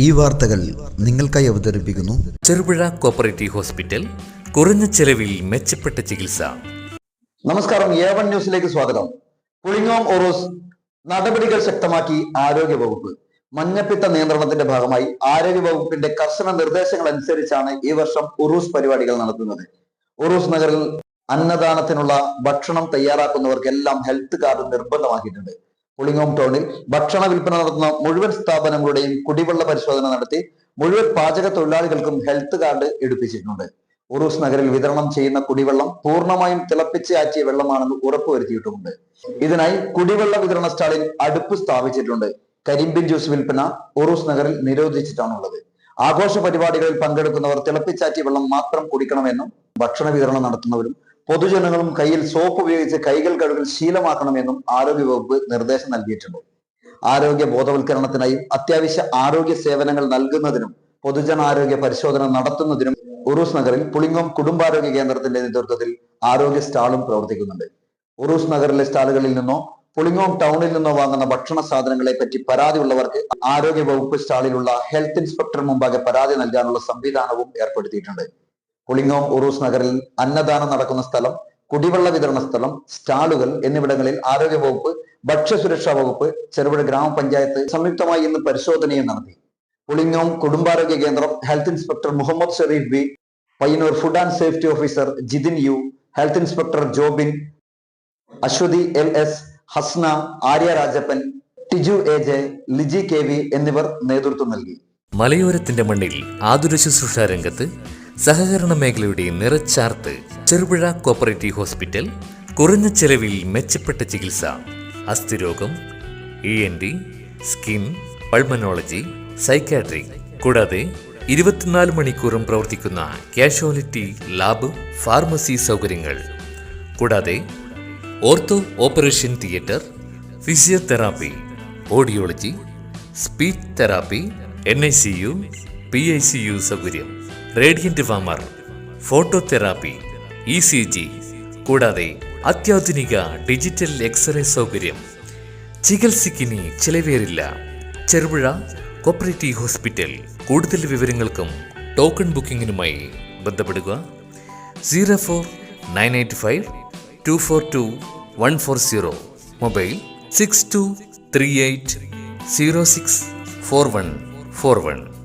ഈ വാർത്തകൾ നിങ്ങൾക്കായി അവതരിപ്പിക്കുന്നു ചെറുപുഴ കോപ്പറേറ്റീവ് ഹോസ്പിറ്റൽ. കുറഞ്ഞ ചെലവിൽ മെച്ചപ്പെട്ട ചികിത്സ. നമസ്കാരം, A1 ന്യൂസിലേക്ക് സ്വാഗതം. പുളിങ്ങോം ഉറൂസ് നടപടികൾ ശക്തമാക്കി ആരോഗ്യ വകുപ്പ്. മഞ്ഞപ്പിത്ത നിയന്ത്രണത്തിന്റെ ഭാഗമായി ആരോഗ്യ വകുപ്പിന്റെ കർശന നിർദ്ദേശങ്ങൾ അനുസരിച്ചാണ് ഈ വർഷം ഉറൂസ് പരിപാടികൾ നടത്തുന്നത്. ഉറൂസ് നഗറിൽ അന്നദാനത്തിനുള്ള ഭക്ഷണം തയ്യാറാക്കുന്നവർക്കെല്ലാം ഹെൽത്ത് കാർഡ് നിർബന്ധമാക്കിയിട്ടുണ്ട്. പുളിങ്ങോം ടൗണിൽ ഭക്ഷണ വിൽപ്പന നടത്തുന്ന മുഴുവൻ സ്ഥാപനങ്ങളുടെയും കുടിവെള്ള പരിശോധന നടത്തി മുഴുവൻ പാചക തൊഴിലാളികൾക്കും ഹെൽത്ത് കാർഡ് എടുപ്പിച്ചിട്ടുണ്ട്. ഉറൂസ് നഗറിൽ വിതരണം ചെയ്യുന്ന കുടിവെള്ളം പൂർണ്ണമായും തിളപ്പിച്ച് ആറ്റിയ വെള്ളമാണെന്ന് ഉറപ്പുവരുത്തിയിട്ടുമുണ്ട്. ഇതിനായി കുടിവെള്ള വിതരണ സ്റ്റാളിൽ അടുപ്പ് സ്ഥാപിച്ചിട്ടുണ്ട്. കരിമ്പിൻ ജ്യൂസ് വിൽപ്പന ഉറൂസ് നഗറിൽ നിരോധിച്ചിട്ടാണുള്ളത്. ആഘോഷ പരിപാടികളിൽ പങ്കെടുക്കുന്നവർ തിളപ്പിച്ചാറ്റിയ വെള്ളം മാത്രം കുടിക്കണമെന്നും ഭക്ഷണ വിതരണം നടത്തുന്നവരും പൊതുജനങ്ങളും കയ്യിൽ സോപ്പ് ഉപയോഗിച്ച് കൈകൾ കഴുകൽ ശീലമാക്കണമെന്നും ആരോഗ്യവകുപ്പ് നിർദ്ദേശം നൽകിയിട്ടുണ്ട്. ആരോഗ്യ ബോധവൽക്കരണത്തിനായും അത്യാവശ്യ ആരോഗ്യ സേവനങ്ങൾ നൽകുന്നതിനും പൊതുജനാരോഗ്യ പരിശോധന നടത്തുന്നതിനും ഉറൂസ് നഗറിൽ പുളിങ്ങോം കുടുംബാരോഗ്യ കേന്ദ്രത്തിന്റെ നേതൃത്വത്തിൽ ആരോഗ്യ സ്റ്റാളും പ്രവർത്തിക്കുന്നുണ്ട്. ഉറൂസ് നഗറിലെ സ്റ്റാളുകളിൽ നിന്നോ പുളിങ്ങോം ടൗണിൽ നിന്നോ വാങ്ങുന്ന ഭക്ഷണ സാധനങ്ങളെ പറ്റി പരാതി ഉള്ളവർക്ക് ആരോഗ്യ വകുപ്പ് സ്റ്റാളിലുള്ള ഹെൽത്ത് ഇൻസ്പെക്ടർ മുമ്പാകെ പരാതി നൽകാനുള്ള സംവിധാനവും ഏർപ്പെടുത്തിയിട്ടുണ്ട്. പുളിങ്ങോം ഉറൂസ് നഗറിൽ അന്നദാനം നടക്കുന്ന സ്ഥലം, കുടിവെള്ള വിതരണ സ്ഥലം, സ്റ്റാളുകൾ എന്നിവിടങ്ങളിൽ ആരോഗ്യ വകുപ്പ്, ഭക്ഷ്യസുരക്ഷാ വകുപ്പ്, ചെറുപുഴ ഗ്രാമപഞ്ചായത്ത് സംയുക്തമായി ഇന്ന് പരിശോധനയും നടത്തി. പുളിങ്ങോം കുടുംബാരോഗ്യ കേന്ദ്രം health inspector Muhammad Sherif B, Payyanur food and safety officer Jithin U, health inspector Jobin, Aswathy LS, Hasna, Arya Rajappan, Tiju AJ, Liji KV എന്നിവർ നേതൃത്വം നൽകി. മലയോരത്തിന്റെ മണ്ണിൽ ആതുര ശുശ്രൂഷ രംഗത്ത് സഹകരണ മേഖലയുടെ നിറച്ചാർത്ത് ചെറുപുഴ കോപ്പറേറ്റീവ് ഹോസ്പിറ്റൽ. കുറഞ്ഞ ചെലവിൽ മെച്ചപ്പെട്ട ചികിത്സ. അസ്ഥിരോഗം, ENT, സ്കിൻ, പൾമനോളജി, സൈക്കാട്രി കൂടാതെ 24 മണിക്കൂറും പ്രവർത്തിക്കുന്ന കാഷ്വാലിറ്റി ലാബ്, ഫാർമസി സൗകര്യങ്ങൾ കൂടാതെ ortho operation theatre, physiotherapy, audiology, speech therapy, NICU, PICU സൗകര്യം, റേഡിയന്റ് വാമർ, ഫോട്ടോതെറാപ്പി, ECG കൂടാതെ അത്യാധുനിക ഡിജിറ്റൽ എക്സ്റേ സൗകര്യം. ചികിത്സയ്ക്കിനി ചിലവേറില്ല. Cherupuzha cooperative hospital. കൂടുതൽ വിവരങ്ങൾക്കും ടോക്കൺ ബുക്കിംഗിനുമായി ബന്ധപ്പെടുക 049852424140, മൊബൈൽ 6238064141.